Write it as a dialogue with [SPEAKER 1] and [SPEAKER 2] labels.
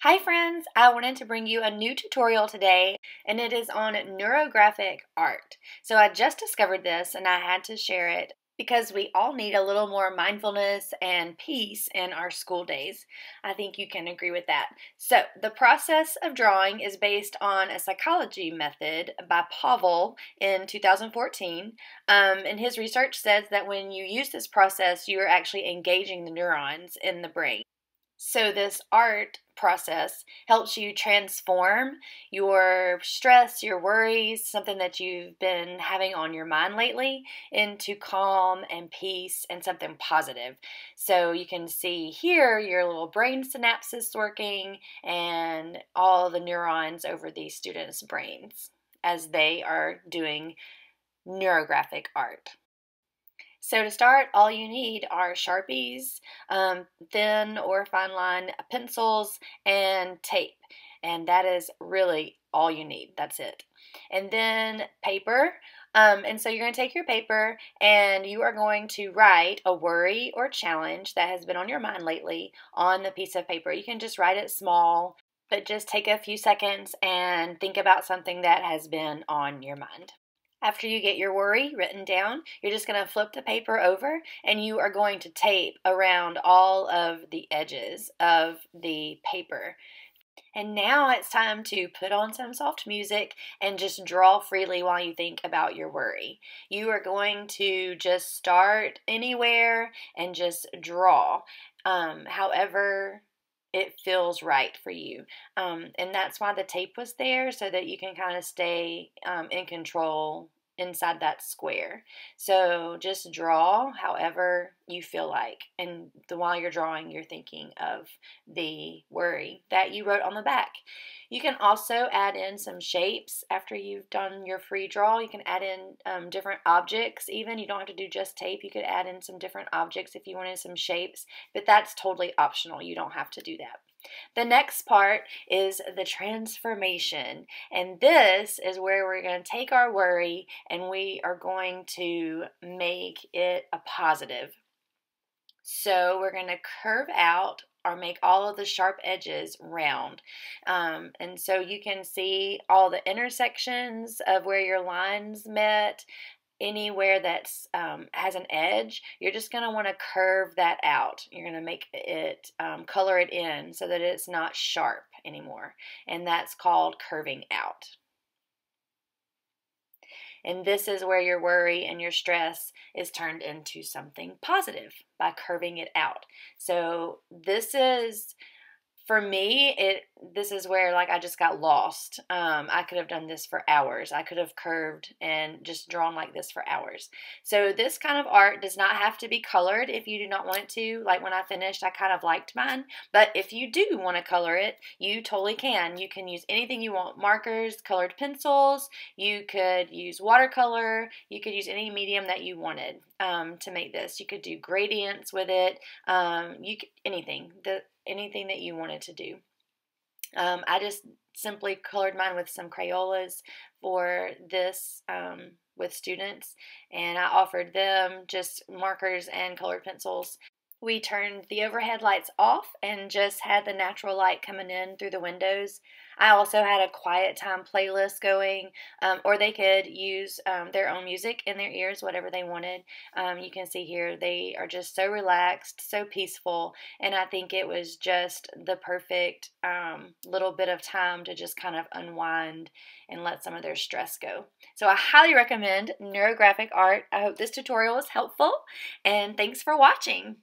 [SPEAKER 1] Hi friends, I wanted to bring you a new tutorial today, and it is on neurographic art. So I just discovered this and I had to share it because we all need a little more mindfulness and peace in our school days. I think you can agree with that. So the process of drawing is based on a psychology method by Pavel in 2014. And his research says that when you use this process, you are actually engaging the neurons in the brain. So this art process helps you transform your stress, your worries, something that you've been having on your mind lately, into calm and peace and something positive. So you can see here your little brain synapses working and all the neurons over these students' brains as they are doing neurographic art. So to start, all you need are Sharpies, thin or fine line pencils, and tape. And that is really all you need. That's it. And then paper. And so you're going to take your paper and you are going to write a worry or challenge that has been on your mind lately on the piece of paper. You can just write it small, but just take a few seconds and think about something that has been on your mind. After you get your worry written down, you're just going to flip the paper over and you are going to tape around all of the edges of the paper. And now it's time to put on some soft music and just draw freely while you think about your worry. You are going to just start anywhere and just draw, however it feels right for you. And that's why the tape was there, so that you can kind of stay in control inside that square. So just draw however you feel like, and while you're drawing, you're thinking of the worry that you wrote on the back. You can also add in some shapes after you've done your free draw. You can add in different objects. Even you don't have to do just tape. You could add in some different objects if you wanted some shapes, but that's totally optional. You don't have to do that. The next part is the transformation, and this is where we're going to take our worry and we are going to make it a positive. So we're going to curve out or make all of the sharp edges round. And so you can see all the intersections of where your lines met. Anywhere that's has an edge, you're just going to want to curve that out. You're going to make it, color it in so that it's not sharp anymore. And that's called curving out. And this is where your worry and your stress is turned into something positive by curving it out. So this is, for me, this is where I just got lost. I could have done this for hours. I could have curved and just drawn like this for hours. So this kind of art does not have to be colored if you do not want it to. Like when I finished, I kind of liked mine. But if you do want to color it, you totally can. You can use anything you want. Markers, colored pencils. You could use watercolor. You could use any medium that you wanted to make this. You could do gradients with it. Anything that you wanted to do. I just simply colored mine with some Crayolas for this with students, and I offered them just markers and colored pencils. We turned the overhead lights off and just had the natural light coming in through the windows. I also had a quiet time playlist going, or they could use their own music in their ears, whatever they wanted. You can see here they are just so relaxed, so peaceful, and I think it was just the perfect little bit of time to just kind of unwind and let some of their stress go. So I highly recommend Neurographic art. I hope this tutorial was helpful, and thanks for watching.